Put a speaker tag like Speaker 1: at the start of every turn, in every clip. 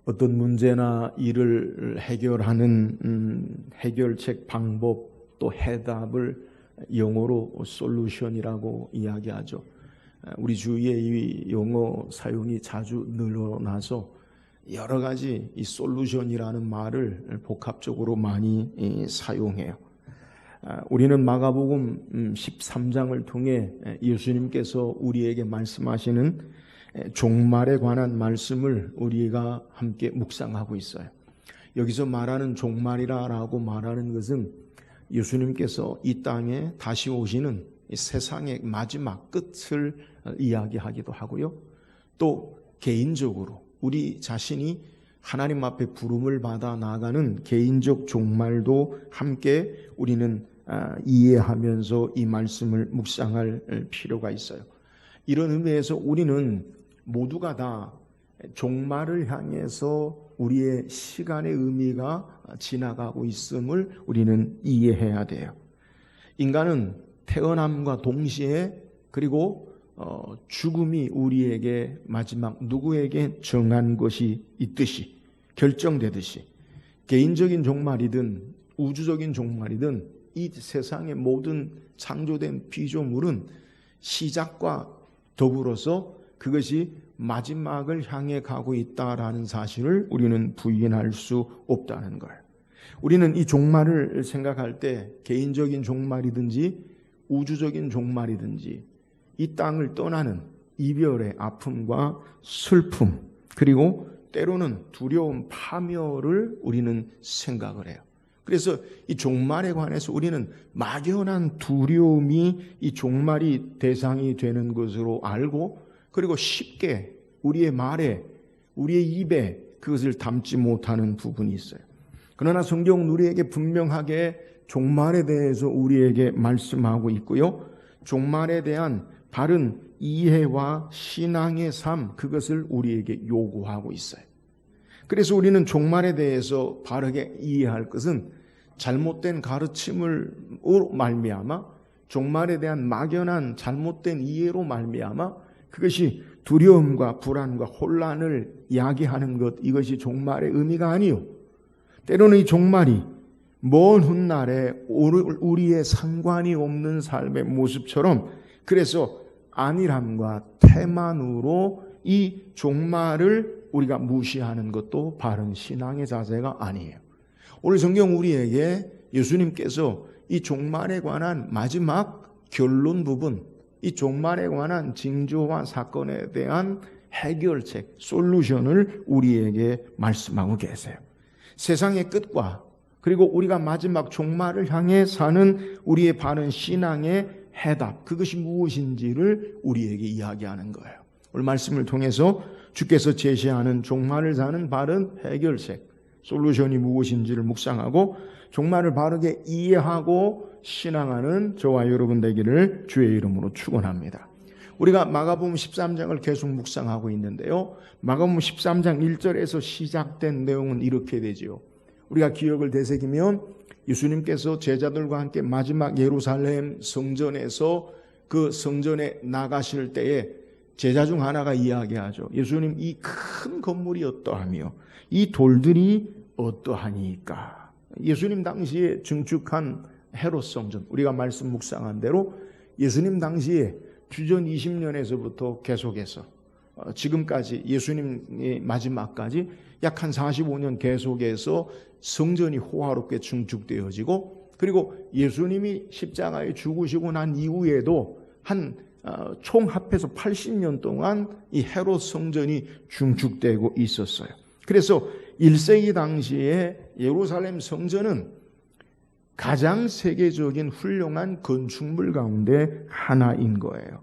Speaker 1: 어떤 문제나 일을 해결하는 해결책 방법 또 해답을 영어로 솔루션이라고 이야기하죠. 우리 주위에 이 용어 사용이 자주 늘어나서 여러 가지 이 솔루션이라는 말을 복합적으로 많이 사용해요. 우리는 마가복음 13장을 통해 예수님께서 우리에게 말씀하시는 종말에 관한 말씀을 우리가 함께 묵상하고 있어요. 여기서 말하는 종말이라고 말하는 것은 예수님께서 이 땅에 다시 오시는 세상의 마지막 끝을 이야기하기도 하고요. 또 개인적으로 우리 자신이 하나님 앞에 부름을 받아 나가는 개인적 종말도 함께 우리는 이해하면서 이 말씀을 묵상할 필요가 있어요. 이런 의미에서 우리는 모두가 다 종말을 향해서 우리의 시간의 의미가 지나가고 있음을 우리는 이해해야 돼요. 인간은 태어남과 동시에 그리고 죽음이 우리에게 마지막 누구에게 정한 것이 있듯이 결정되듯이 개인적인 종말이든 우주적인 종말이든 이 세상의 모든 창조된 피조물은 시작과 더불어서 그것이 마지막을 향해 가고 있다라는 사실을 우리는 부인할 수 없다는 걸. 우리는 이 종말을 생각할 때 개인적인 종말이든지 우주적인 종말이든지 이 땅을 떠나는 이별의 아픔과 슬픔 그리고 때로는 두려움, 파멸을 우리는 생각을 해요. 그래서 이 종말에 관해서 우리는 막연한 두려움이 이 종말이 대상이 되는 것으로 알고 그리고 쉽게 우리의 말에 우리의 입에 그것을 담지 못하는 부분이 있어요. 그러나 성경은 우리에게 분명하게 종말에 대해서 우리에게 말씀하고 있고요. 종말에 대한 바른 이해와 신앙의 삶 그것을 우리에게 요구하고 있어요. 그래서 우리는 종말에 대해서 바르게 이해할 것은 잘못된 가르침으로 말미암아 종말에 대한 막연한 잘못된 이해로 말미암아 그것이 두려움과 불안과 혼란을 야기하는 것 이것이 종말의 의미가 아니요. 때로는 이 종말이 먼 훗날에 우리의 상관이 없는 삶의 모습처럼 그래서 안일함과 태만으로 이 종말을 우리가 무시하는 것도 바른 신앙의 자세가 아니에요. 오늘 성경 우리에게 예수님께서 이 종말에 관한 마지막 결론 부분 이 종말에 관한 징조와 사건에 대한 해결책, 솔루션을 우리에게 말씀하고 계세요. 세상의 끝과 그리고 우리가 마지막 종말을 향해 사는 우리의 바른 신앙의 해답, 그것이 무엇인지를 우리에게 이야기하는 거예요. 오늘 말씀을 통해서 주께서 제시하는 종말을 사는 바른 해결책, 솔루션이 무엇인지를 묵상하고 종말을 바르게 이해하고 신앙하는 저와 여러분 되기를 주의 이름으로 축원합니다. 우리가 마가복음 13장을 계속 묵상하고 있는데요. 마가복음 13장 1절에서 시작된 내용은 이렇게 되지요. 우리가 기억을 되새기면 예수님께서 제자들과 함께 마지막 예루살렘 성전에서 그 성전에 나가실 때에 제자 중 하나가 이야기하죠. 예수님 이 큰 건물이 어떠하며 이 돌들이 어떠하니까. 예수님 당시에 증축한 헤롯 성전 우리가 말씀 묵상한 대로 예수님 당시에 주전 20년에서부터 계속해서 지금까지 예수님의 마지막까지 약 한 45년 계속해서 성전이 호화롭게 증축되어지고 그리고 예수님이 십자가에 죽으시고 난 이후에도 한 총 합해서 80년 동안 이 헤롯 성전이 증축되고 있었어요. 그래서 1세기 당시에 예루살렘 성전은 가장 세계적인 훌륭한 건축물 가운데 하나인 거예요.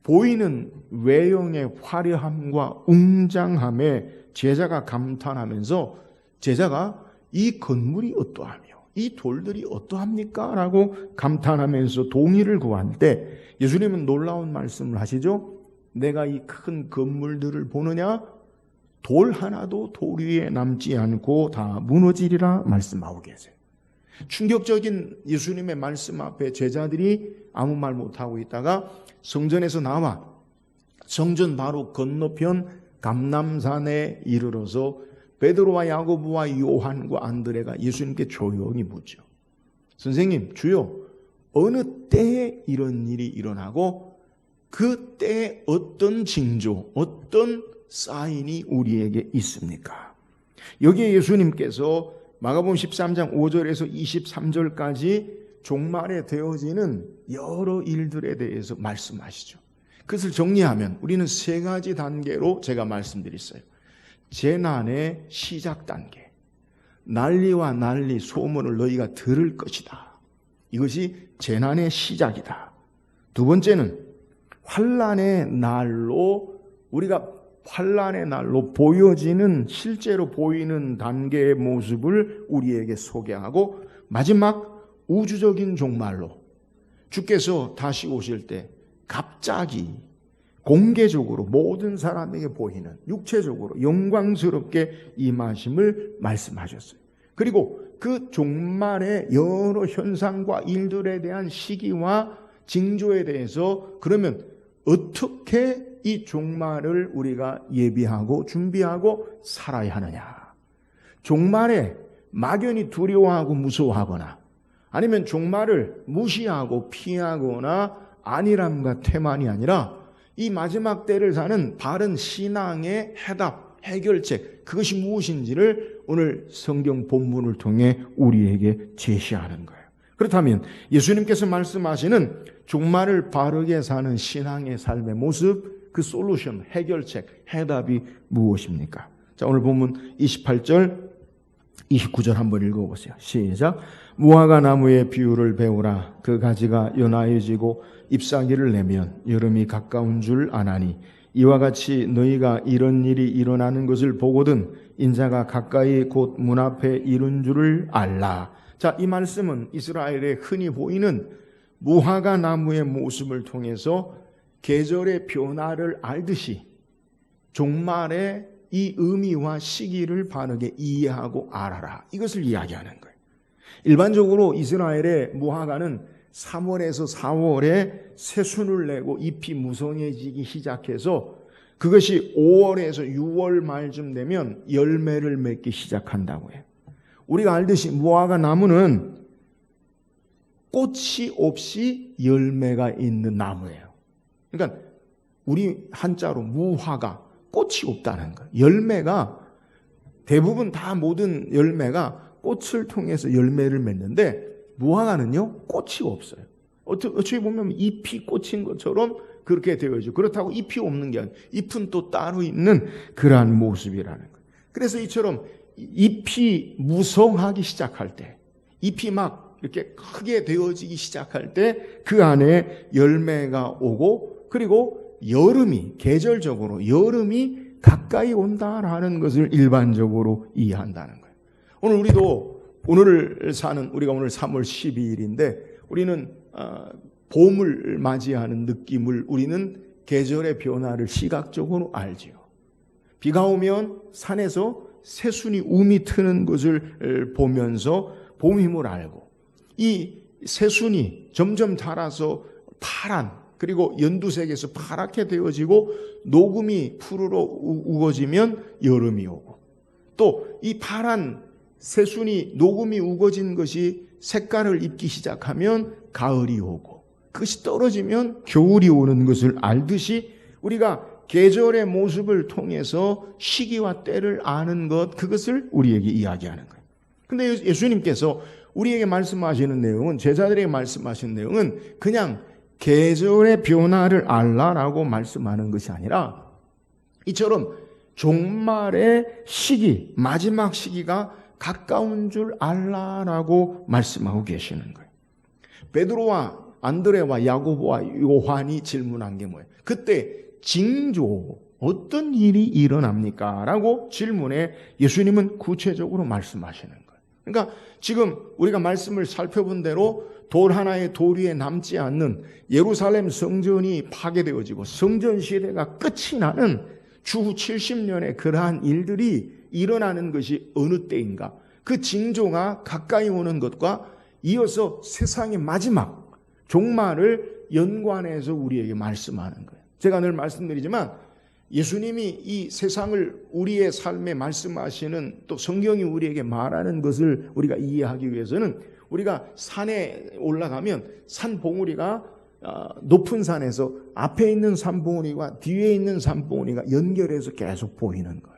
Speaker 1: 보이는 외형의 화려함과 웅장함에 제자가 감탄하면서 제자가 이 건물이 어떠하며 이 돌들이 어떠합니까? 라고 감탄하면서 동의를 구할 때 예수님은 놀라운 말씀을 하시죠. 내가 이 큰 건물들을 보느냐? 돌 하나도 돌 위에 남지 않고 다 무너지리라 말씀하고 계세요. 충격적인 예수님의 말씀 앞에 제자들이 아무 말 못하고 있다가 성전에서 나와 성전 바로 건너편 감람산에 이르러서 베드로와 야고보와 요한과 안드레가 예수님께 조용히 묻죠. 선생님, 주여, 어느 때에 이런 일이 일어나고 그 때에 어떤 징조, 어떤 사인이 우리에게 있습니까? 여기에 예수님께서 마가복음 13장 5절에서 23절까지 종말에 되어지는 여러 일들에 대해서 말씀하시죠. 그것을 정리하면 우리는 세 가지 단계로 제가 말씀드렸어요. 재난의 시작 단계. 난리와 난리 소문을 너희가 들을 것이다. 이것이 재난의 시작이다. 두 번째는 환난의 날로, 우리가 환난의 날로 보여지는, 실제로 보이는 단계의 모습을 우리에게 소개하고, 마지막 우주적인 종말로 주께서 다시 오실 때 갑자기 공개적으로 모든 사람에게 보이는, 육체적으로 영광스럽게 임하심을 말씀하셨어요. 그리고 그 종말의 여러 현상과 일들에 대한 시기와 징조에 대해서 그러면 어떻게 이 종말을 우리가 예비하고 준비하고 살아야 하느냐. 종말에 막연히 두려워하고 무서워하거나 아니면 종말을 무시하고 피하거나 안일함과 태만이 아니라 이 마지막 때를 사는 바른 신앙의 해답, 해결책, 그것이 무엇인지를 오늘 성경 본문을 통해 우리에게 제시하는 거예요. 그렇다면 예수님께서 말씀하시는 종말을 바르게 사는 신앙의 삶의 모습, 그 솔루션, 해결책, 해답이 무엇입니까? 자, 오늘 본문 28절, 29절 한번 읽어보세요. 시작. 무화과 나무의 비유를 배우라. 그 가지가 연하여지고 잎사귀를 내면 여름이 가까운 줄 아나니 이와 같이 너희가 이런 일이 일어나는 것을 보거든 인자가 가까이 곧 문 앞에 이른 줄을 알라. 자, 이 말씀은 이스라엘에 흔히 보이는 무화과 나무의 모습을 통해서 계절의 변화를 알듯이 종말의 이 의미와 시기를 바르게 이해하고 알아라. 이것을 이야기하는 거예요. 일반적으로 이스라엘의 무화과는 3월에서 4월에 새순을 내고 잎이 무성해지기 시작해서 그것이 5월에서 6월 말쯤 되면 열매를 맺기 시작한다고 해요. 우리가 알듯이 무화과 나무는 꽃이 없이 열매가 있는 나무예요. 그러니까 우리 한자로 무화과, 꽃이 없다는 거예요. 열매가 대부분 다 모든 열매가 꽃을 통해서 열매를 맺는데 무화과는요 꽃이 없어요. 어떻게 보면 잎이 꽂힌 것처럼 그렇게 되어져. 그렇다고 잎이 없는 게 아니에요. 잎은 또 따로 있는 그러한 모습이라는 거예요. 그래서 이처럼 잎이 무성하기 시작할 때, 잎이 막 이렇게 크게 되어지기 시작할 때 그 안에 열매가 오고, 그리고 여름이, 계절적으로 여름이 가까이 온다라는 것을 일반적으로 이해한다는 거예요. 오늘 우리도 오늘을 사는, 우리가 오늘 3월 12일인데 우리는 봄을 맞이하는 느낌을, 우리는 계절의 변화를 시각적으로 알지요. 비가 오면 산에서 새순이 움이 트는 것을 보면서 봄임을 알고, 이 새순이 점점 자라서 파란, 그리고 연두색에서 파랗게 되어지고 녹음이 푸르러 우거지면 여름이 오고, 또 이 파란 새순이 녹음이 우거진 것이 색깔을 입기 시작하면 가을이 오고, 그것이 떨어지면 겨울이 오는 것을 알듯이 우리가 계절의 모습을 통해서 시기와 때를 아는 것, 그것을 우리에게 이야기하는 거예요. 근데 예수님께서 우리에게 말씀하시는 내용은, 제자들에게 말씀하시는 내용은 그냥 계절의 변화를 알라라고 말씀하는 것이 아니라 이처럼 종말의 시기, 마지막 시기가 가까운 줄 알라라고 말씀하고 계시는 거예요. 베드로와 안드레와 야고보와 요한이 질문한 게 뭐예요? 그때 징조, 어떤 일이 일어납니까? 라고 질문에 예수님은 구체적으로 말씀하시는 거예요. 그러니까 지금 우리가 말씀을 살펴본 대로 돌 하나의 돌 위에 남지 않는 예루살렘 성전이 파괴되어지고 성전 시대가 끝이 나는 주후 70년의 그러한 일들이 일어나는 것이 어느 때인가? 그 징조가 가까이 오는 것과 이어서 세상의 마지막 종말을 연관해서 우리에게 말씀하는 거예요. 제가 늘 말씀드리지만 예수님이 이 세상을 우리의 삶에 말씀하시는, 또 성경이 우리에게 말하는 것을 우리가 이해하기 위해서는 우리가 산에 올라가면 산 봉우리가 높은 산에서 앞에 있는 산 봉우리와 뒤에 있는 산 봉우리가 연결해서 계속 보이는 거예요.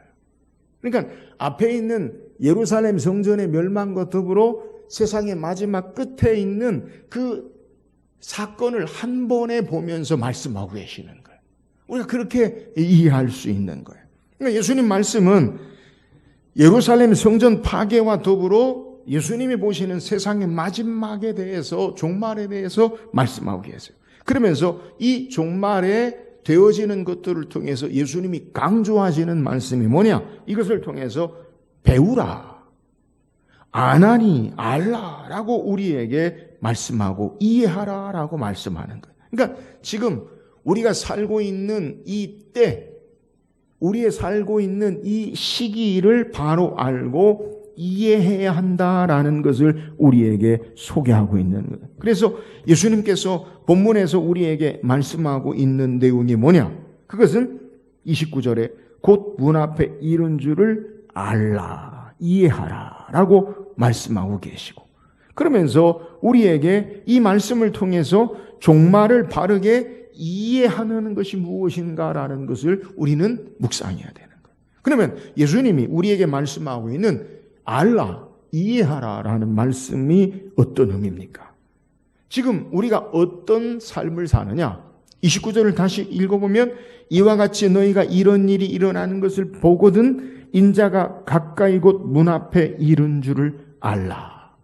Speaker 1: 그러니까 앞에 있는 예루살렘 성전의 멸망과 더불어 세상의 마지막 끝에 있는 그 사건을 한 번에 보면서 말씀하고 계시는 거예요. 우리가 그렇게 이해할 수 있는 거예요. 그러니까 예수님 말씀은 예루살렘 성전 파괴와 더불어 예수님이 보시는 세상의 마지막에 대해서, 종말에 대해서 말씀하고 계세요. 그러면서 이 종말에 되어지는 것들을 통해서 예수님이 강조하시는 말씀이 뭐냐? 이것을 통해서 배우라, 아나니, 알라라고 우리에게 말씀하고 이해하라라고 말씀하는 거예요. 그러니까 지금 우리가 살고 있는 이 때, 우리의 살고 있는 이 시기를 바로 알고 이해해야 한다라는 것을 우리에게 소개하고 있는 거예요. 그래서 예수님께서 본문에서 우리에게 말씀하고 있는 내용이 뭐냐? 그것은 29절에 곧 문 앞에 이른 줄을 알라, 이해하라 라고 말씀하고 계시고, 그러면서 우리에게 이 말씀을 통해서 종말을 바르게 이해하는 것이 무엇인가라는 것을 우리는 묵상해야 되는 거예요. 그러면 예수님이 우리에게 말씀하고 있는 알라, 이해하라라는 말씀이 어떤 의미입니까? 지금 우리가 어떤 삶을 사느냐? 29절을 다시 읽어보면 이와 같이 너희가 이런 일이 일어나는 것을 보거든 인자가 가까이 곧 문 앞에 이른 줄을 알라.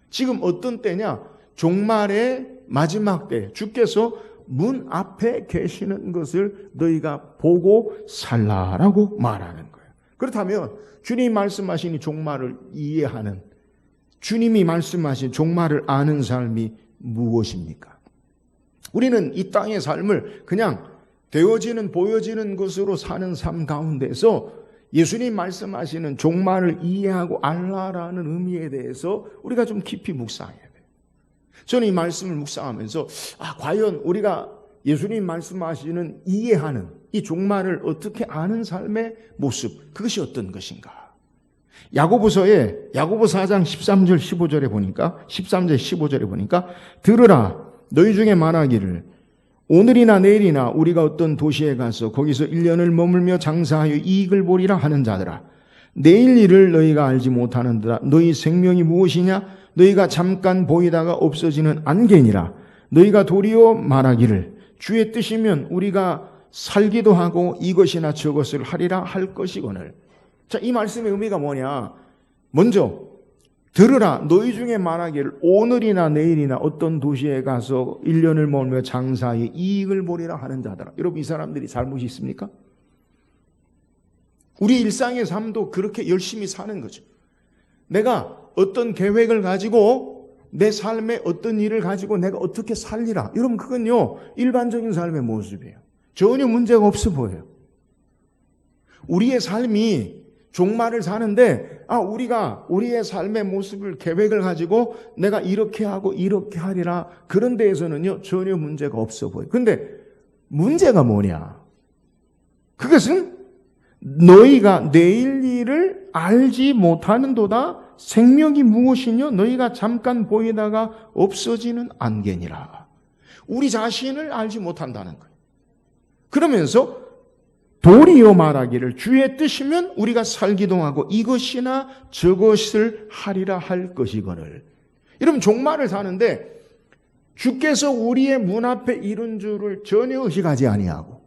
Speaker 1: 지금 어떤 때냐? 종말의 마지막 때, 주께서 문 앞에 계시는 것을 너희가 보고 살라라고 말하는 거예요. 그렇다면 주님이 말씀하신 이 종말을 이해하는, 주님이 말씀하신 종말을 아는 삶이 무엇입니까? 우리는 이 땅의 삶을 그냥 되어지는, 보여지는 것으로 사는 삶 가운데서 예수님 말씀하시는 종말을 이해하고 알라라는 의미에 대해서 우리가 좀 깊이 묵상해야 돼요. 저는 이 말씀을 묵상하면서 과연 우리가 예수님 말씀하시는 이해하는 이 종말을 어떻게 아는 삶의 모습, 그것이 어떤 것인가? 야고보서 4장 13절 15절에 보니까, 13절 15절에 보니까 들으라, 너희 중에 말하기를 오늘이나 내일이나 우리가 어떤 도시에 가서 거기서 1년을 머물며 장사하여 이익을 보리라 하는 자들아, 내일 일을 너희가 알지 못하는도다. 너희 생명이 무엇이냐? 너희가 잠깐 보이다가 없어지는 안개니라. 너희가 도리어 말하기를 주의 뜻이면 우리가 살기도 하고 이것이나 저것을 하리라 할 것이거늘. 자, 이 말씀의 의미가 뭐냐? 먼저 들으라, 너희 중에 말하기를 오늘이나 내일이나 어떤 도시에 가서 1년을 머물며 장사하여 이익을 보리라 하는 자들아. 여러분, 이 사람들이 잘못이 있습니까? 우리 일상의 삶도 그렇게 열심히 사는 거죠. 내가 어떤 계획을 가지고 내 삶에 어떤 일을 가지고 내가 어떻게 살리라. 여러분, 그건요 일반적인 삶의 모습이에요. 전혀 문제가 없어 보여요. 우리의 삶이 종말을 사는데 우리가 우리의 삶의 모습을, 계획을 가지고 내가 이렇게 하고 이렇게 하리라, 그런 데에서는요 전혀 문제가 없어 보여요. 그런데 문제가 뭐냐? 그것은 너희가 내일 일을 알지 못하는도다. 생명이 무엇이뇨? 너희가 잠깐 보이다가 없어지는 안개니라. 우리 자신을 알지 못한다는 거예요. 그러면서 도리어 말하기를 주의 뜻이면 우리가 살기도 하고 이것이나 저것을 하리라 할 것이거늘. 여러분, 종말을 사는데 주께서 우리의 문 앞에 이른 줄을 전혀 의식하지 아니하고,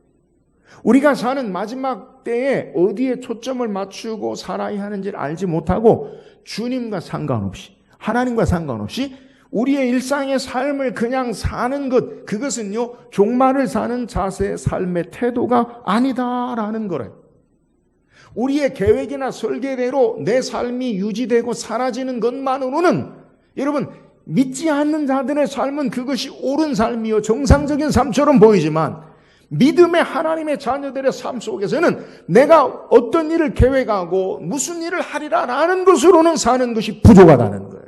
Speaker 1: 우리가 사는 마지막 때에 어디에 초점을 맞추고 살아야 하는지를 알지 못하고 주님과 상관없이, 하나님과 상관없이 우리의 일상의 삶을 그냥 사는 것, 그것은요 종말을 사는 자세의 삶의 태도가 아니다라는 거래요. 우리의 계획이나 설계대로 내 삶이 유지되고 사라지는 것만으로는, 여러분, 믿지 않는 자들의 삶은 그것이 옳은 삶이요 정상적인 삶처럼 보이지만, 믿음의 하나님의 자녀들의 삶 속에서는 내가 어떤 일을 계획하고 무슨 일을 하리라라는 것으로는 사는 것이 부족하다는 거예요.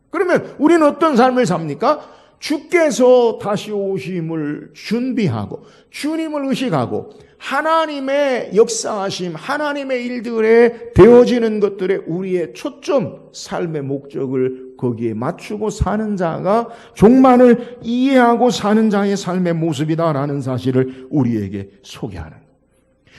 Speaker 1: 그러면 우리는 어떤 삶을 삽니까? 주께서 다시 오심을 준비하고 주님을 의식하고 하나님의 역사하심, 하나님의 일들에 되어지는 것들에 우리의 초점, 삶의 목적을 거기에 맞추고 사는 자가 종말을 이해하고 사는 자의 삶의 모습이다라는 사실을 우리에게 소개하는 거예요.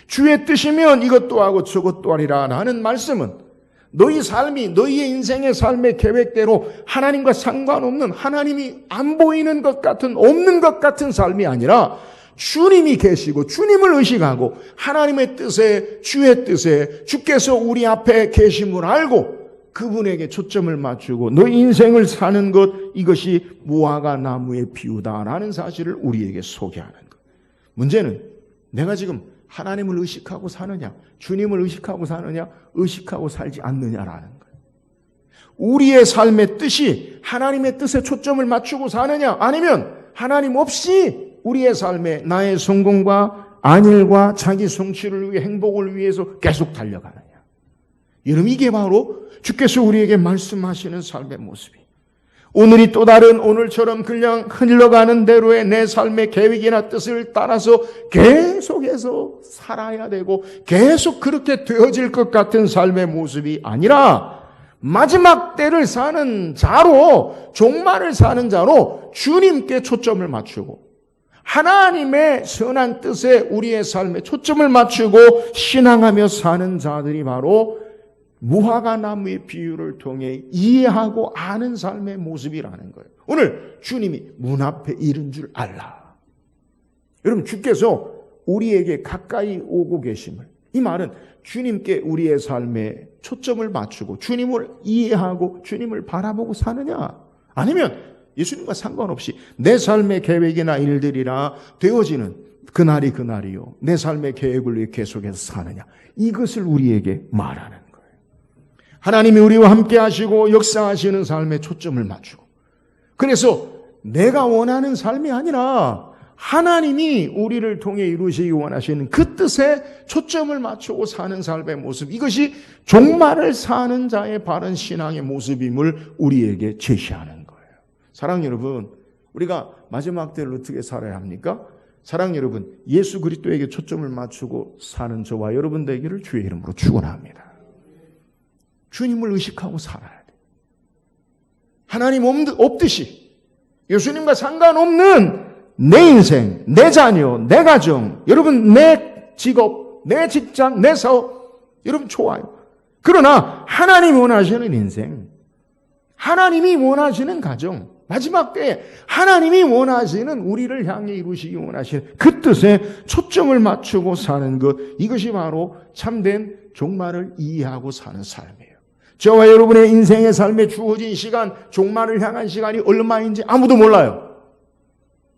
Speaker 1: 주의 뜻이면 이것도 하고 저것도 하리라 라는 말씀은 너희 삶이, 너희의 인생의 삶의 계획대로 하나님과 상관없는, 하나님이 안 보이는 것 같은, 없는 것 같은 삶이 아니라 주님이 계시고 주님을 의식하고 하나님의 뜻에, 주의 뜻에, 주께서 우리 앞에 계심을 알고 그분에게 초점을 맞추고 너희 인생을 사는 것, 이것이 무화과 나무의 비유다라는 사실을 우리에게 소개하는 것. 문제는 내가 지금 하나님을 의식하고 사느냐, 주님을 의식하고 사느냐, 의식하고 살지 않느냐라는 거예요. 우리의 삶의 뜻이 하나님의 뜻에 초점을 맞추고 사느냐, 아니면 하나님 없이 우리의 삶에 나의 성공과 안일과 자기 성취를 위해, 행복을 위해서 계속 달려가느냐. 여러분, 이게 바로 주께서 우리에게 말씀하시는 삶의 모습이에요. 오늘이 또 다른 오늘처럼 그냥 흘러가는 대로의 내 삶의 계획이나 뜻을 따라서 계속해서 살아야 되고 계속 그렇게 되어질 것 같은 삶의 모습이 아니라 마지막 때를 사는 자로, 종말을 사는 자로 주님께 초점을 맞추고 하나님의 선한 뜻에 우리의 삶에 초점을 맞추고 신앙하며 사는 자들이 바로 무화과 나무의 비유를 통해 이해하고 아는 삶의 모습이라는 거예요. 오늘 주님이 문 앞에 이른 줄 알라. 여러분, 주께서 우리에게 가까이 오고 계심을, 이 말은 주님께 우리의 삶에 초점을 맞추고 주님을 이해하고 주님을 바라보고 사느냐, 아니면 예수님과 상관없이 내 삶의 계획이나 일들이나 되어지는 그날이 그날이요, 내 삶의 계획을 위해 계속해서 사느냐, 이것을 우리에게 말하는 거예요. 하나님이 우리와 함께 하시고 역사하시는 삶에 초점을 맞추고, 그래서 내가 원하는 삶이 아니라 하나님이 우리를 통해 이루시기 원하시는 그 뜻에 초점을 맞추고 사는 삶의 모습, 이것이 종말을 사는 자의 바른 신앙의 모습임을 우리에게 제시하는 거예요. 사랑 여러분, 우리가 마지막 때를 어떻게 살아야 합니까? 사랑 여러분, 예수 그리스도에게 초점을 맞추고 사는 저와 여러분 되기를 주의 이름으로 축원합니다. 주님을 의식하고 살아야 돼. 하나님 없듯이 예수님과 상관없는 내 인생, 내 자녀, 내 가정, 여러분 내 직업, 내 직장, 내 사업, 여러분 좋아요. 그러나 하나님이 원하시는 인생, 하나님이 원하시는 가정, 마지막 때에 하나님이 원하시는 우리를 향해 이루시기 원하시는 그 뜻에 초점을 맞추고 사는 것, 이것이 바로 참된 종말을 이해하고 사는 삶이에요. 저와 여러분의 인생의 삶에 주어진 시간, 종말을 향한 시간이 얼마인지 아무도 몰라요.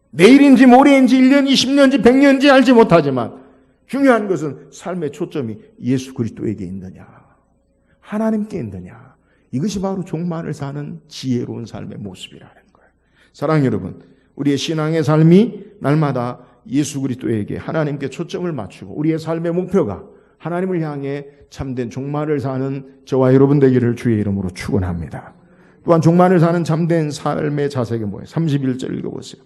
Speaker 1: 내일인지 모레인지 1년이 10년인지 100년인지 알지 못하지만 중요한 것은 삶의 초점이 예수 그리스도에게 있느냐, 하나님께 있느냐, 이것이 바로 종말을 사는 지혜로운 삶의 모습이라는 거예요. 사랑 여러분, 우리의 신앙의 삶이 날마다 예수 그리스도에게, 하나님께 초점을 맞추고 우리의 삶의 목표가 하나님을 향해 참된 종말을 사는 저와 여러분 되기를 주의 이름으로 축원합니다. 또한 종말을 사는 참된 삶의 자세가 뭐예요? 31절 읽어보세요.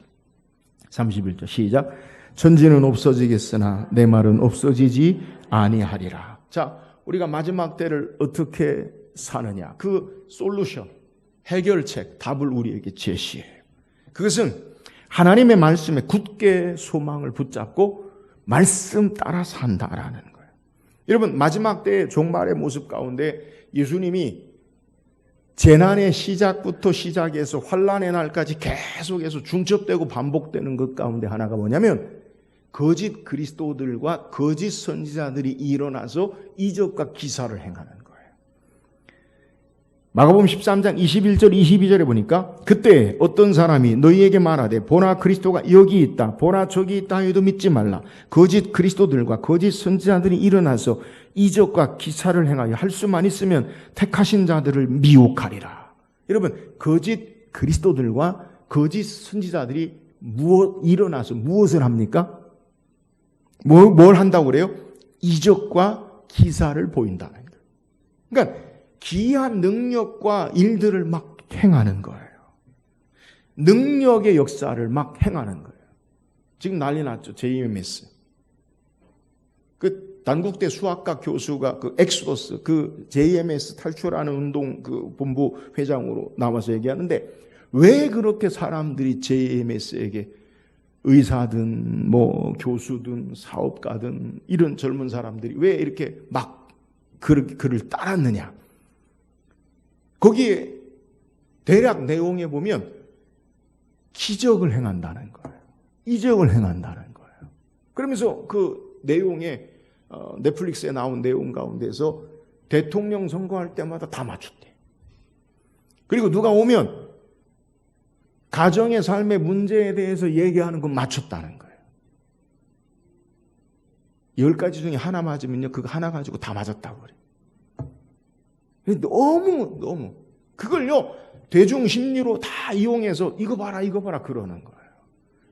Speaker 1: 31절 시작. 천지는 없어지겠으나 내 말은 없어지지 아니하리라. 자, 우리가 마지막 때를 어떻게 사느냐, 그 솔루션, 해결책, 답을 우리에게 제시해요. 그것은 하나님의 말씀에 굳게 소망을 붙잡고 말씀 따라 산다라는 거예요. 여러분, 마지막 때의 종말의 모습 가운데 예수님이 재난의 시작부터 시작해서 환난의 날까지 계속해서 중첩되고 반복되는 것 가운데 하나가 뭐냐면 거짓 그리스도들과 거짓 선지자들이 일어나서 이적과 기사를 행하는 거예요. 마가복음 13장 21절 22절에 보니까 그때 어떤 사람이 너희에게 말하되 보나 그리스도가 여기 있다, 보나 저기 있다 해도 믿지 말라. 거짓 그리스도들과 거짓 선지자들이 일어나서 이적과 기사를 행하여 할 수만 있으면 택하신 자들을 미혹하리라. 여러분, 거짓 그리스도들과 거짓 선지자들이 일어나서 무엇을 합니까? 뭘 한다고 그래요? 이적과 기사를 보인다는 거예요. 그러니까 기이한 능력과 일들을 막 행하는 거예요. 능력의 역사를 막 행하는 거예요. 지금 난리 났죠. JMS. 그 단국대 수학과 교수가 그 엑소더스, 그 JMS 탈출하는 운동 그 본부 회장으로 나와서 얘기하는데, 왜 그렇게 사람들이 JMS에게 의사든 뭐 교수든 사업가든 이런 젊은 사람들이 왜 이렇게 막 그를 따랐느냐? 거기에 대략 내용에 보면 기적을 행한다는 거예요. 이적을 행한다는 거예요. 그러면서 그 내용에 넷플릭스에 나온 내용 가운데서 대통령 선거할 때마다 다 맞췄대. 그리고 누가 오면 가정의 삶의 문제에 대해서 얘기하는 건 맞췄다는 거예요. 10가지 중에 하나 맞으면요, 그거 하나 가지고 다 맞았다고 그래요. 너무 그걸요 대중 심리로 다 이용해서 이거 봐라 그러는 거예요.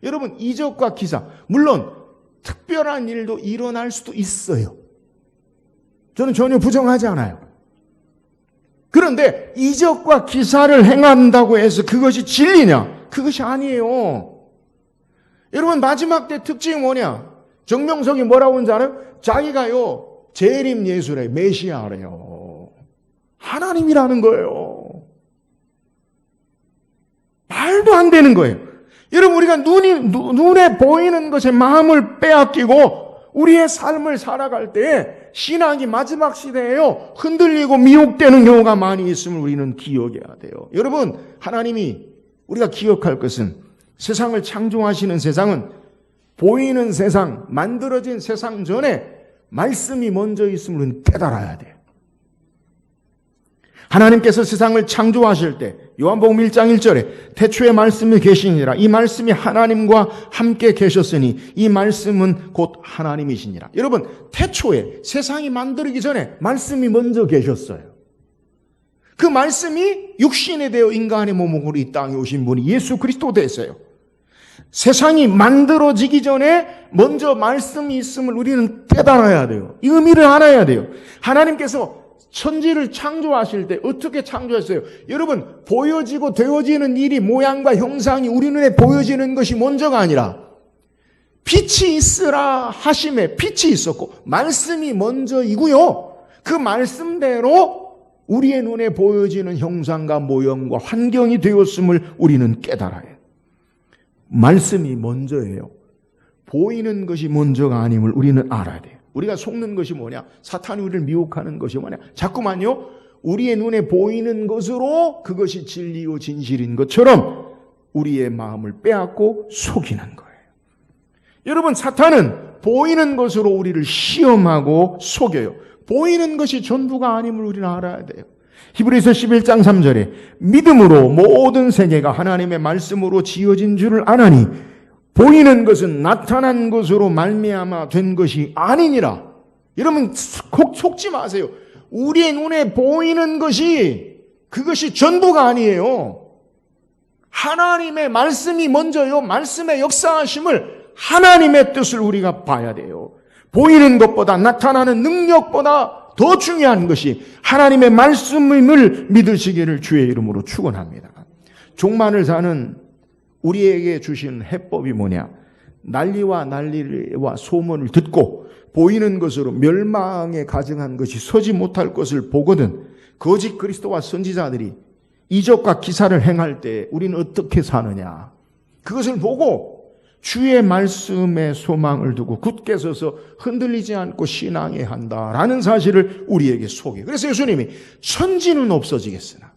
Speaker 1: 여러분, 이적과 기사, 물론 특별한 일도 일어날 수도 있어요. 저는 전혀 부정하지 않아요. 그런데 이적과 기사를 행한다고 해서 그것이 진리냐? 그것이 아니에요. 여러분, 마지막 때 특징이 뭐냐? 정명석이 뭐라고 하는지 알아요? 자기가요 재림 예수래, 메시아래요. 하나님이라는 거예요. 말도 안 되는 거예요. 여러분, 우리가 눈에 보이는 것에 마음을 빼앗기고 우리의 삶을 살아갈 때 신앙이 마지막 시대에요 흔들리고 미혹되는 경우가 많이 있음을 우리는 기억해야 돼요. 여러분, 하나님이 우리가 기억할 것은 세상을 창조하시는 세상은 보이는 세상, 만들어진 세상 전에 말씀이 먼저 있음을 우리는 깨달아야 돼요. 하나님께서 세상을 창조하실 때 요한복음 1장 1절에 태초에 말씀이 계시니라. 이 말씀이 하나님과 함께 계셨으니 이 말씀은 곧 하나님이시니라. 여러분, 태초에 세상이 만들기 전에 말씀이 먼저 계셨어요. 그 말씀이 육신이 되어 인간의 몸으로 이 땅에 오신 분이 예수 그리스도 되셨어요. 세상이 만들어지기 전에 먼저 말씀이 있음을 우리는 깨달아야 돼요. 이 의미를 알아야 돼요. 하나님께서 천지를 창조하실 때 어떻게 창조했어요? 여러분, 보여지고 되어지는 일이 모양과 형상이 우리 눈에 보여지는 것이 먼저가 아니라 빛이 있으라 하심에 빛이 있었고 말씀이 먼저이고요. 그 말씀대로 우리의 눈에 보여지는 형상과 모형과 환경이 되었음을 우리는 깨달아야 해요. 말씀이 먼저예요. 보이는 것이 먼저가 아님을 우리는 알아야 돼요. 우리가 속는 것이 뭐냐? 사탄이 우리를 미혹하는 것이 뭐냐? 자꾸만요, 우리의 눈에 보이는 것으로 그것이 진리요 진실인 것처럼 우리의 마음을 빼앗고 속이는 거예요. 여러분, 사탄은 보이는 것으로 우리를 시험하고 속여요. 보이는 것이 전부가 아님을 우리는 알아야 돼요. 히브리서 11장 3절에 믿음으로 모든 세계가 하나님의 말씀으로 지어진 줄을 아나니 보이는 것은 나타난 것으로 말미암아 된 것이 아니니라. 여러분, 속지 마세요. 우리의 눈에 보이는 것이 그것이 전부가 아니에요. 하나님의 말씀이 먼저요. 말씀의 역사하심을 하나님의 뜻을 우리가 봐야 돼요. 보이는 것보다 나타나는 능력보다 더 중요한 것이 하나님의 말씀을 믿으시기를 주의 이름으로 축원합니다. 종말을 사는 우리에게 주신 해법이 뭐냐? 난리와 소문을 듣고 보이는 것으로 멸망에 가증한 것이 서지 못할 것을 보거든 거짓 그리스도와 선지자들이 이적과 기사를 행할 때 우리는 어떻게 사느냐? 그것을 보고 주의 말씀에 소망을 두고 굳게 서서 흔들리지 않고 신앙해야 한다라는 사실을 우리에게 소개. 그래서 예수님이 천지는 없어지겠으나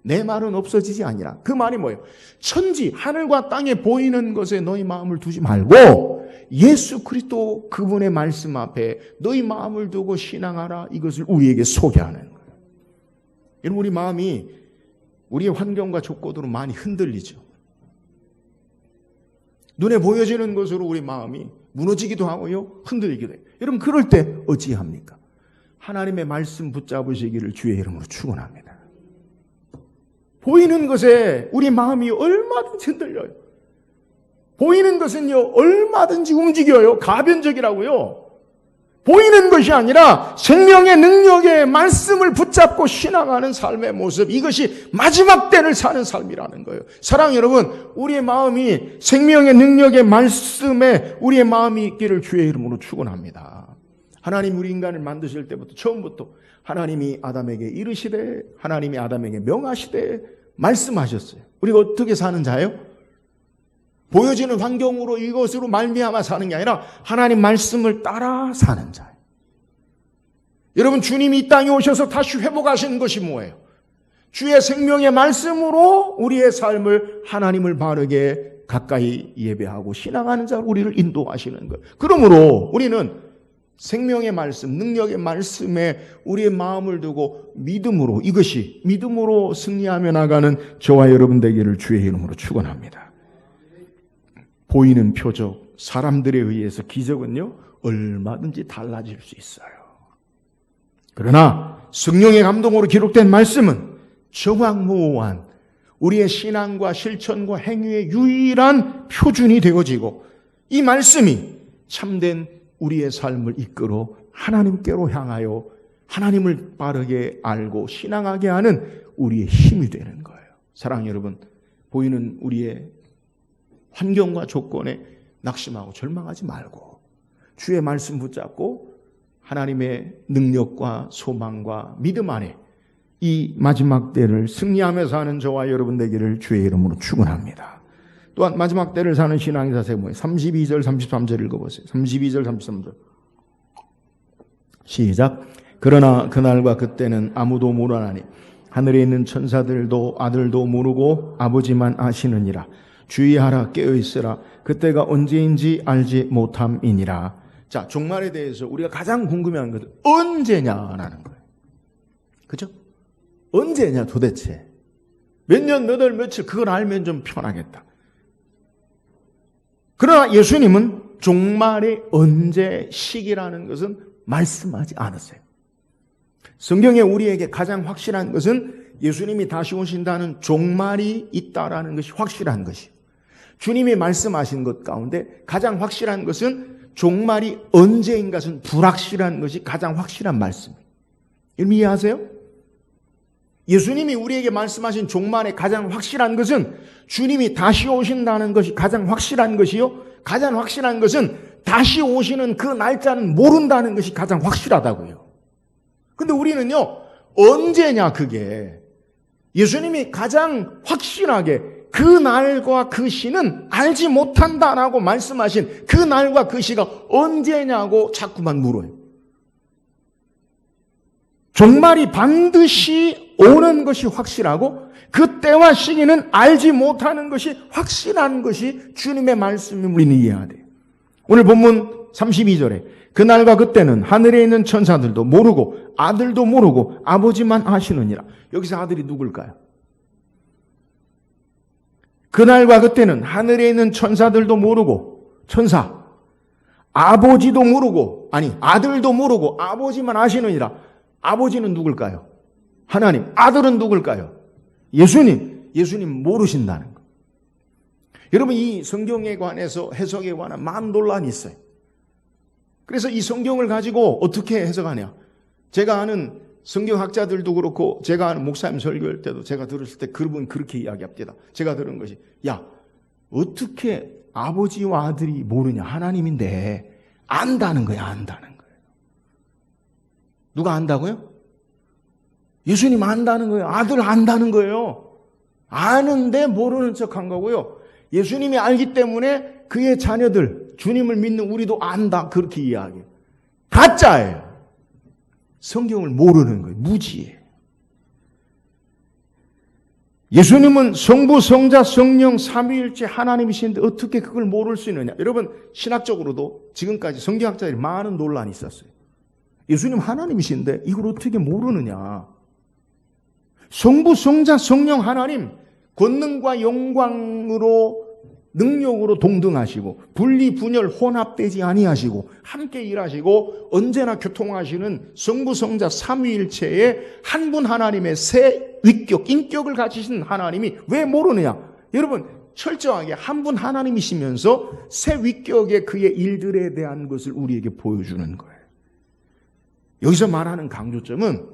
Speaker 1: 내 말은 없어지지 아니라. 그 말이 뭐예요? 천지, 하늘과 땅에 보이는 것에 너희 마음을 두지 말고 예수 그리스도 그분의 말씀 앞에 너희 마음을 두고 신앙하라. 이것을 우리에게 소개하는 거예요. 여러분, 우리 마음이 우리의 환경과 조건으로 많이 흔들리죠. 눈에 보여지는 것으로 우리 마음이 무너지기도 하고요, 흔들리기도 해요. 여러분, 그럴 때 어찌합니까? 하나님의 말씀 붙잡으시기를 주의 이름으로 축원합니다. 보이는 것에 우리 마음이 얼마든지 흔들려요. 보이는 것은요, 얼마든지 움직여요. 가변적이라고요. 보이는 것이 아니라 생명의 능력의 말씀을 붙잡고 신앙하는 삶의 모습, 이것이 마지막 때를 사는 삶이라는 거예요. 사랑하는 여러분, 우리의 마음이 생명의 능력의 말씀에 우리의 마음이 있기를 주의 이름으로 축원합니다. 하나님 우리 인간을 만드실 때부터 처음부터 하나님이 아담에게 이르시되 하나님이 아담에게 명하시되 말씀하셨어요. 우리가 어떻게 사는 자예요? 보여지는 환경으로 이것으로 말미암아 사는 게 아니라 하나님 말씀을 따라 사는 자예요. 여러분, 주님이 이 땅에 오셔서 다시 회복하시는 것이 뭐예요? 주의 생명의 말씀으로 우리의 삶을 하나님을 바르게 가까이 예배하고 신앙하는 자로 우리를 인도하시는 거예요. 그러므로 우리는 생명의 말씀, 능력의 말씀에 우리의 마음을 두고 믿음으로, 이것이 믿음으로 승리하며 나가는 저와 여러분 되기를 주의 이름으로 축원합니다. 보이는 표적, 사람들에 의해서 기적은요 얼마든지 달라질 수 있어요. 그러나 성령의 감동으로 기록된 말씀은 정확무오한 우리의 신앙과 실천과 행위의 유일한 표준이 되어지고, 이 말씀이 참된 우리의 삶을 이끌어 하나님께로 향하여 하나님을 빠르게 알고 신앙하게 하는 우리의 힘이 되는 거예요. 사랑하는 여러분, 보이는 우리의 환경과 조건에 낙심하고 절망하지 말고 주의 말씀 붙잡고 하나님의 능력과 소망과 믿음 안에 이 마지막 때를 승리하며 사는 저와 여러분 되기를 주의 이름으로 축원합니다. 또한 마지막 때를 사는 신앙의 자세가 뭐예요? 32절 33절 읽어보세요. 32절 33절 시작. 그러나 그날과 그때는 아무도 모르나니 하늘에 있는 천사들도 아들도 모르고 아버지만 아시느니라. 주의하라, 깨어있으라. 그때가 언제인지 알지 못함이니라. 자, 종말에 대해서 우리가 가장 궁금해하는 것은 언제냐라는 거예요. 그죠? 언제냐 도대체. 몇 년, 몇 월, 며칠 그걸 알면 좀 편하겠다. 그러나 예수님은 종말의 언제 시기라는 것은 말씀하지 않았어요. 성경에 우리에게 가장 확실한 것은 예수님이 다시 오신다는 종말이 있다라는 것이 확실한 것이에요. 주님이 말씀하신 것 가운데 가장 확실한 것은 종말이 언제인 것은 불확실한 것이 가장 확실한 말씀이에요. 여러분 이해하세요? 예수님이 우리에게 말씀하신 종말의 가장 확실한 것은 주님이 다시 오신다는 것이 가장 확실한 것이요. 가장 확실한 것은 다시 오시는 그 날짜는 모른다는 것이 가장 확실하다고요. 근데 우리는요, 언제냐 그게. 예수님이 가장 확실하게 그 날과 그 시는 알지 못한다라고 말씀하신 그 날과 그 시가 언제냐고 자꾸만 물어요. 종말이 반드시 오는 것이 확실하고 그때와 시기는 알지 못하는 것이 확실한 것이 주님의 말씀을 우리는 이해해야 돼요. 오늘 본문 32절에 그날과 그때는 하늘에 있는 천사들도 모르고 아들도 모르고 아버지만 아시느니라. 여기서 아들이 누굴까요? 그날과 그때는 하늘에 있는 천사들도 모르고 천사, 아버지도 모르고 아니 아들도 모르고 아버지만 아시느니라. 아버지는 누굴까요? 하나님. 아들은 누굴까요? 예수님. 예수님 모르신다는 거. 여러분 이 성경에 관해서 해석에 관한 많은 논란이 있어요. 그래서 이 성경을 가지고 어떻게 해석하냐. 제가 아는 성경학자들도 그렇고 제가 아는 목사님 설교할 때도 제가 들었을 때 그분 그렇게 이야기합니다. 제가 들은 것이 야 어떻게 아버지와 아들이 모르냐. 하나님인데 안다는 거야. 안다는 거예요. 누가 안다고요? 예수님 안다는 거예요. 아들 안다는 거예요. 아는데 모르는 척한 거고요. 예수님이 알기 때문에 그의 자녀들 주님을 믿는 우리도 안다 그렇게 이야기해요. 가짜예요. 성경을 모르는 거예요. 무지예요. 예수님은 성부, 성자, 성령, 삼위일체 하나님이신데 어떻게 그걸 모를 수 있느냐. 여러분 신학적으로도 지금까지 성경학자들이 많은 논란이 있었어요. 예수님 하나님이신데 이걸 어떻게 모르느냐. 성부, 성자, 성령 하나님 권능과 영광으로 능력으로 동등하시고 분리 분열 혼합되지 아니하시고 함께 일하시고 언제나 교통하시는 성부, 성자, 삼위일체의 한 분 하나님의 세 위격, 인격을 가지신 하나님이 왜 모르느냐. 여러분 철저하게 한 분 하나님이시면서 세 위격의 그의 일들에 대한 것을 우리에게 보여주는 거예요. 여기서 말하는 강조점은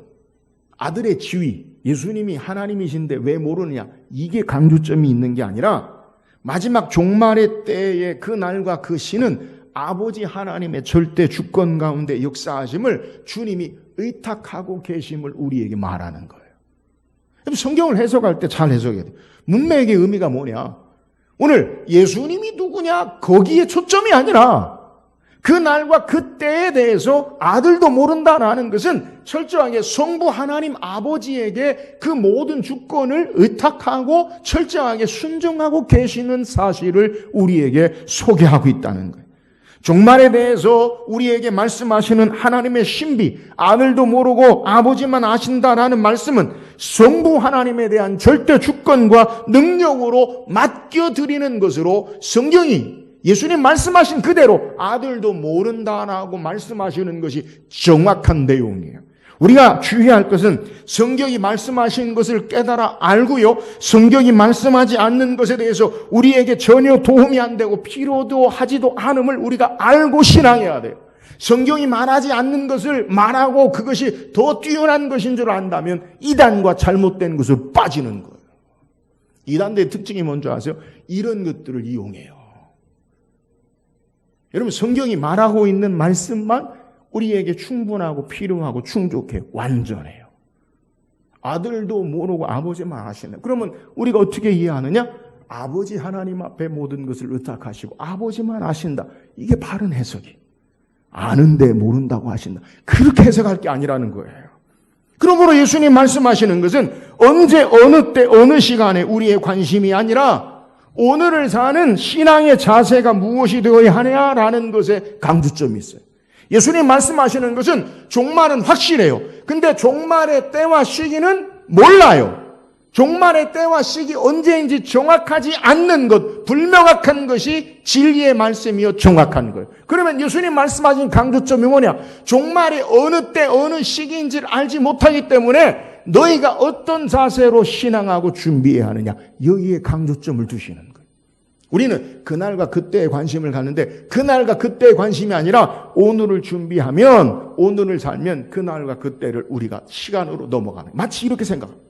Speaker 1: 아들의 지위, 예수님이 하나님이신데 왜 모르느냐, 이게 강조점이 있는 게 아니라 마지막 종말의 때의 그 날과 그 시는 아버지 하나님의 절대 주권 가운데 역사하심을 주님이 의탁하고 계심을 우리에게 말하는 거예요. 성경을 해석할 때 잘 해석해야 돼요. 문맥의 의미가 뭐냐? 오늘 예수님이 누구냐? 거기에 초점이 아니라 그 날과 그 때에 대해서 아들도 모른다라는 것은 철저하게 성부 하나님 아버지에게 그 모든 주권을 의탁하고 철저하게 순종하고 계시는 사실을 우리에게 소개하고 있다는 거예요. 종말에 대해서 우리에게 말씀하시는 하나님의 신비, 아들도 모르고 아버지만 아신다라는 말씀은 성부 하나님에 대한 절대 주권과 능력으로 맡겨드리는 것으로 성경이 예수님 말씀하신 그대로 아들도 모른다라고 말씀하시는 것이 정확한 내용이에요. 우리가 주의할 것은 성경이 말씀하신 것을 깨달아 알고요, 성경이 말씀하지 않는 것에 대해서 우리에게 전혀 도움이 안 되고 필요도 하지도 않음을 우리가 알고 신앙해야 돼요. 성경이 말하지 않는 것을 말하고 그것이 더 뛰어난 것인 줄 안다면 이단과 잘못된 것을 빠지는 거예요. 이단들의 특징이 뭔지 아세요? 이런 것들을 이용해요. 여러분, 성경이 말하고 있는 말씀만 우리에게 충분하고 필요하고 충족해요. 완전해요. 아들도 모르고 아버지만 아시네. 그러면 우리가 어떻게 이해하느냐? 아버지 하나님 앞에 모든 것을 의탁하시고 아버지만 아신다. 이게 바른 해석이. 아는데 모른다고 하신다. 그렇게 해석할 게 아니라는 거예요. 그러므로 예수님 말씀하시는 것은 언제 어느 때 어느 시간에 우리의 관심이 아니라 오늘을 사는 신앙의 자세가 무엇이 되어야 하냐라는 것에 강조점이 있어요. 예수님 말씀하시는 것은 종말은 확실해요. 근데 종말의 때와 시기는 몰라요. 종말의 때와 시기 언제인지 정확하지 않는 것, 불명확한 것이 진리의 말씀이요 정확한 거예요. 그러면 예수님 말씀하신 강조점이 뭐냐? 종말이 어느 때 어느 시기인지를 알지 못하기 때문에 너희가 어떤 자세로 신앙하고 준비해야 하느냐, 여기에 강조점을 두시는 거예요. 우리는 그날과 그때에 관심을 갖는데 그날과 그때에 관심이 아니라 오늘을 준비하면, 오늘을 살면 그날과 그때를 우리가 시간으로 넘어가는, 마치 이렇게 생각합니다.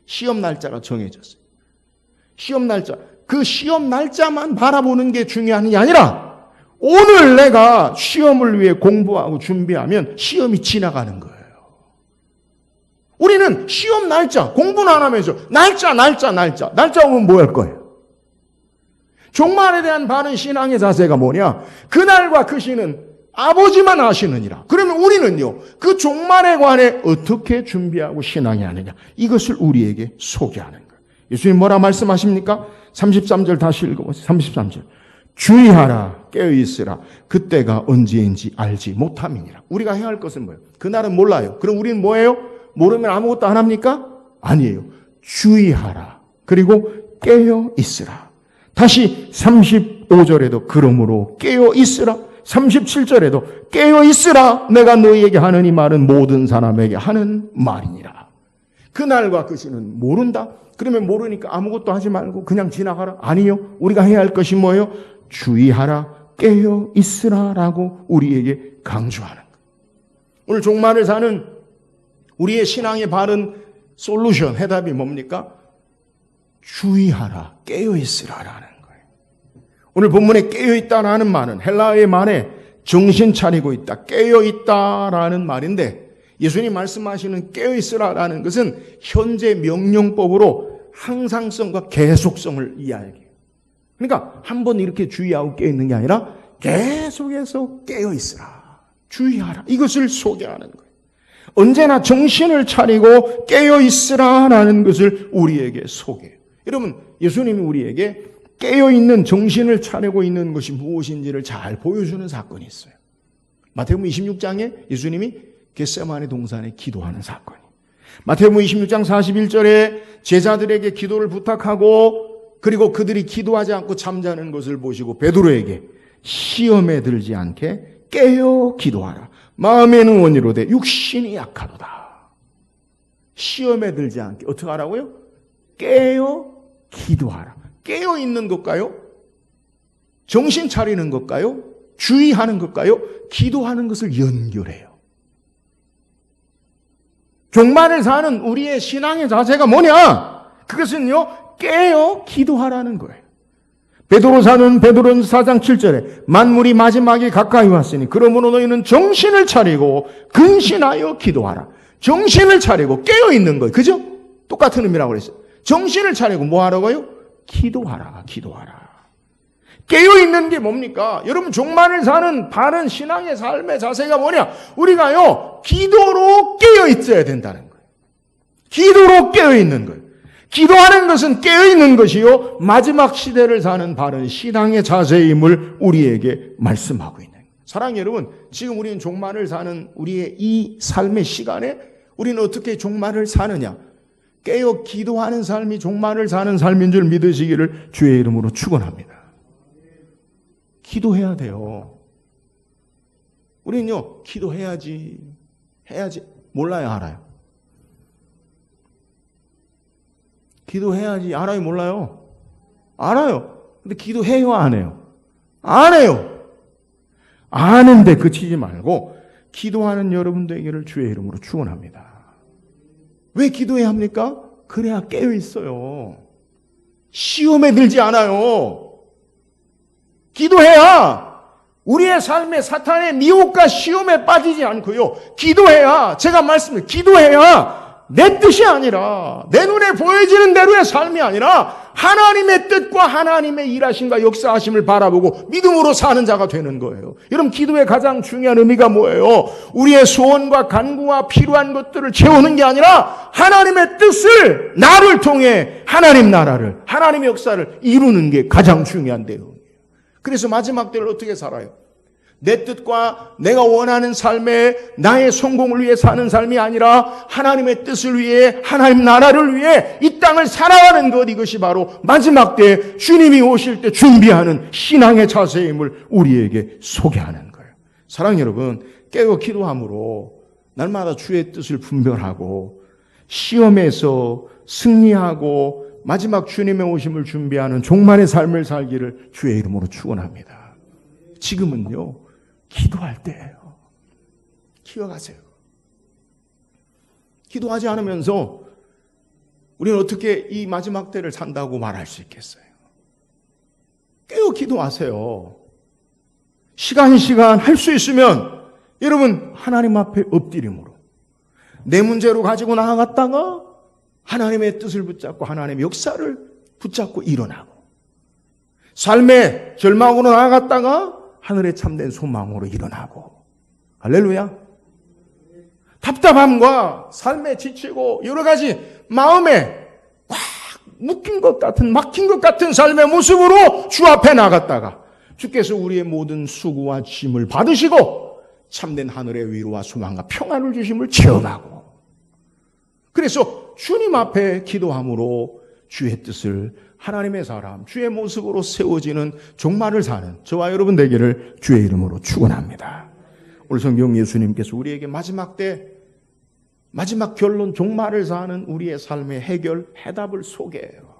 Speaker 1: 시험 날짜가 정해졌어요. 시험 날짜, 그 시험 날짜만 바라보는 게 중요한 게 아니라 오늘 내가 시험을 위해 공부하고 준비하면 시험이 지나가는 거예요. 우리는 시험 날짜, 공부는 안 하면서 날짜 오면 뭐 할 거예요? 종말에 대한 바른 신앙의 자세가 뭐냐? 그날과 그 시는 아버지만 아시느니라. 그러면 우리는요, 그 종말에 관해 어떻게 준비하고 신앙해야 하느냐, 이것을 우리에게 소개하는 거예요. 예수님 뭐라 말씀하십니까? 33절 다시 읽어보세요. 33절. 주의하라, 깨어있으라. 그때가 언제인지 알지 못함이니라. 우리가 해야 할 것은 뭐예요? 그날은 몰라요. 그럼 우리는 뭐예요? 모르면 아무것도 안 합니까? 아니에요. 주의하라. 그리고 깨어있으라. 다시 35절에도 그러므로 깨어있으라. 37절에도 깨어있으라. 내가 너희에게 하는 이 말은 모든 사람에게 하는 말이니라. 그날과 그 시는 모른다? 그러면 모르니까 아무것도 하지 말고 그냥 지나가라? 아니요. 우리가 해야 할 것이 뭐예요? 주의하라, 깨어있으라 라고 우리에게 강조하는 거예요. 오늘 종말을 사는 우리의 신앙의 바른 솔루션, 해답이 뭡니까? 주의하라, 깨어있으라라는 거예요. 오늘 본문에 깨어있다라는 말은 헬라어의 말에 정신 차리고 있다, 깨어있다라는 말인데, 예수님 말씀하시는 깨어있으라라는 것은 현재 명령법으로 항상성과 계속성을 이야기해요. 그러니까 한 번 이렇게 주의하고 깨어있는 게 아니라 계속해서 깨어있으라, 주의하라, 이것을 소개하는 거예요. 언제나 정신을 차리고 깨어있으라라는 것을 우리에게 소개해요. 여러분, 예수님이 우리에게 깨어있는 정신을 차리고 있는 것이 무엇인지를 잘 보여주는 사건이 있어요. 마태복음 26장에 예수님이 겟세마네 동산에 기도하는 사건이. 마태복음 26장 41절에 제자들에게 기도를 부탁하고 그리고 그들이 기도하지 않고 잠자는 것을 보시고 베드로에게 시험에 들지 않게 깨어 기도하라. 마음에는 원이로되 육신이 약하도다. 시험에 들지 않게 어떻게 하라고요? 깨어 기도하라. 깨어 있는 것까요? 정신 차리는 것까요? 주의하는 것까요? 기도하는 것을 연결해요. 종말을 사는 우리의 신앙의 자세가 뭐냐? 그것은요, 깨어 기도하라는 거예요. 베드로사는 베드로전서 4장 7절에 만물이 마지막에 가까이 왔으니 그러므로 너희는 정신을 차리고 근신하여 기도하라. 정신을 차리고 깨어있는 거예요. 그죠? 똑같은 의미라고 그랬어요. 정신을 차리고 뭐 하라고요? 기도하라. 기도하라. 깨어있는 게 뭡니까? 여러분, 종말을 사는 바른 신앙의 삶의 자세가 뭐냐? 우리가요, 기도로 깨어있어야 된다는 거예요. 기도로 깨어있는 거예요. 기도하는 것은 깨어있는 것이요, 마지막 시대를 사는 바른 신앙의 자세임을 우리에게 말씀하고 있는 거예요. 사랑하는 여러분, 지금 우리는 종말을 사는 우리의 이 삶의 시간에 우리는 어떻게 종말을 사느냐? 깨어 기도하는 삶이 종말을 사는 삶인 줄 믿으시기를 주의 이름으로 축원합니다. 기도해야 돼요. 우리는요, 기도해야지, 해야지, 몰라요, 알아요? 기도해야지, 알아요, 몰라요? 알아요. 근데 기도해요, 안 해요? 안 해요. 아는데 그치지 말고 기도하는 여러분들에게를 주의 이름으로 축원합니다. 왜 기도해야 합니까? 그래야 깨어 있어요. 시험에 들지 않아요. 기도해야 우리의 삶에 사탄의 미혹과 시험에 빠지지 않고요. 기도해야, 제가 말씀을 기도해야 내 뜻이 아니라 내 눈에 보여지는 대로의 삶이 아니라 하나님의 뜻과 하나님의 일하심과 역사하심을 바라보고 믿음으로 사는 자가 되는 거예요. 여러분, 기도의 가장 중요한 의미가 뭐예요? 우리의 소원과 간구와 필요한 것들을 채우는 게 아니라 하나님의 뜻을 나를 통해 하나님 나라를, 하나님의 역사를 이루는 게 가장 중요한 내용이에요. 그래서 마지막 때를 어떻게 살아요? 내 뜻과 내가 원하는 삶에 나의 성공을 위해 사는 삶이 아니라 하나님의 뜻을 위해, 하나님 나라를 위해 이 땅을 살아가는 것, 이것이 바로 마지막 때 주님이 오실 때 준비하는 신앙의 자세임을 우리에게 소개하는 거예요. 사랑하는 여러분, 깨어 기도함으로 날마다 주의 뜻을 분별하고 시험에서 승리하고 마지막 주님의 오심을 준비하는 종말의 삶을 살기를 주의 이름으로 축원합니다. 지금은요, 기도할 때예요. 기억하세요. 기도하지 않으면서 우리는 어떻게 이 마지막 때를 산다고 말할 수 있겠어요? 깨어 기도하세요. 시간 할 수 있으면 여러분, 하나님 앞에 엎드림으로 내 문제로 가지고 나아갔다가 하나님의 뜻을 붙잡고 하나님의 역사를 붙잡고 일어나고, 삶의 절망으로 나아갔다가 하늘의 참된 소망으로 일어나고. 할렐루야. 답답함과 삶에 지치고 여러 가지 마음에 꽉 묶인 것 같은, 막힌 것 같은 삶의 모습으로 주 앞에 나갔다가 주께서 우리의 모든 수고와 짐을 받으시고 참된 하늘의 위로와 소망과 평안을 주심을 체험하고, 그래서 주님 앞에 기도함으로 주의 뜻을, 하나님의 사람, 주의 모습으로 세워지는 종말을 사는 저와 여러분 되기를 주의 이름으로 축원합니다. 오늘 성경 예수님께서 우리에게 마지막 때, 마지막 결론, 종말을 사는 우리의 삶의 해결, 해답을 소개해요.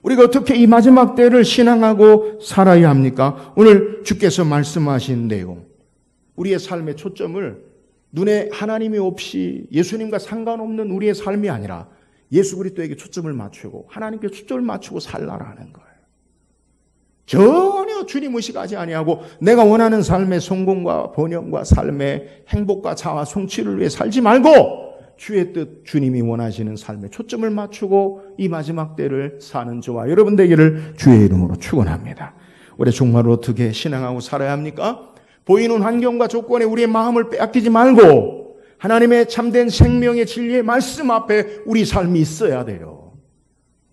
Speaker 1: 우리가 어떻게 이 마지막 때를 신앙하고 살아야 합니까? 오늘 주께서 말씀하신 내용, 우리의 삶의 초점을 눈에 하나님이 없이 예수님과 상관없는 우리의 삶이 아니라 예수 그리스도에게 초점을 맞추고 하나님께 초점을 맞추고 살라라는 거예요. 전혀 주님 의식하지 아니하고 내가 원하는 삶의 성공과 번영과 삶의 행복과 자아 성취를 위해 살지 말고 주의 뜻, 주님이 원하시는 삶에 초점을 맞추고 이 마지막 때를 사는 저와 여러분 되기를 주의 이름으로 축원합니다. 우리 종말을 어떻게 신앙하고 살아야 합니까? 보이는 환경과 조건에 우리의 마음을 빼앗기지 말고 하나님의 참된 생명의 진리의 말씀 앞에 우리 삶이 있어야 돼요.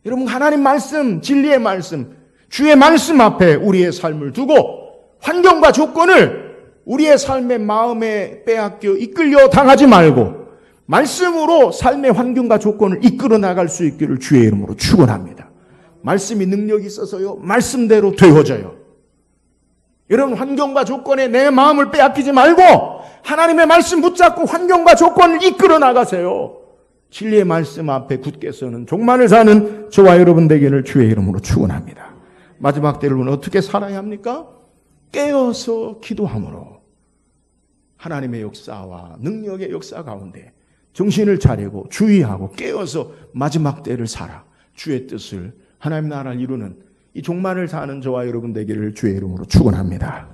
Speaker 1: 여러분, 하나님 말씀, 진리의 말씀, 주의 말씀 앞에 우리의 삶을 두고 환경과 조건을 우리의 삶의 마음에 빼앗겨 이끌려 당하지 말고 말씀으로 삶의 환경과 조건을 이끌어 나갈 수 있기를 주의 이름으로 축원합니다. 말씀이 능력이 있어서요, 말씀대로 되어져요. 여러분, 환경과 조건에 내 마음을 빼앗기지 말고 하나님의 말씀 붙잡고 환경과 조건을 이끌어 나가세요. 진리의 말씀 앞에 굳게 서는 종말을 사는 저와 여러분 되기를 주의 이름으로 축원합니다. 마지막 때를 어떻게 살아야 합니까? 깨어서 기도함으로 하나님의 역사와 능력의 역사 가운데 정신을 차리고 주의하고 깨어서 마지막 때를 살아 주의 뜻을, 하나님 나라를 이루는 이 종말을 사는 저와 여러분 되기를 주의 이름으로 축원합니다.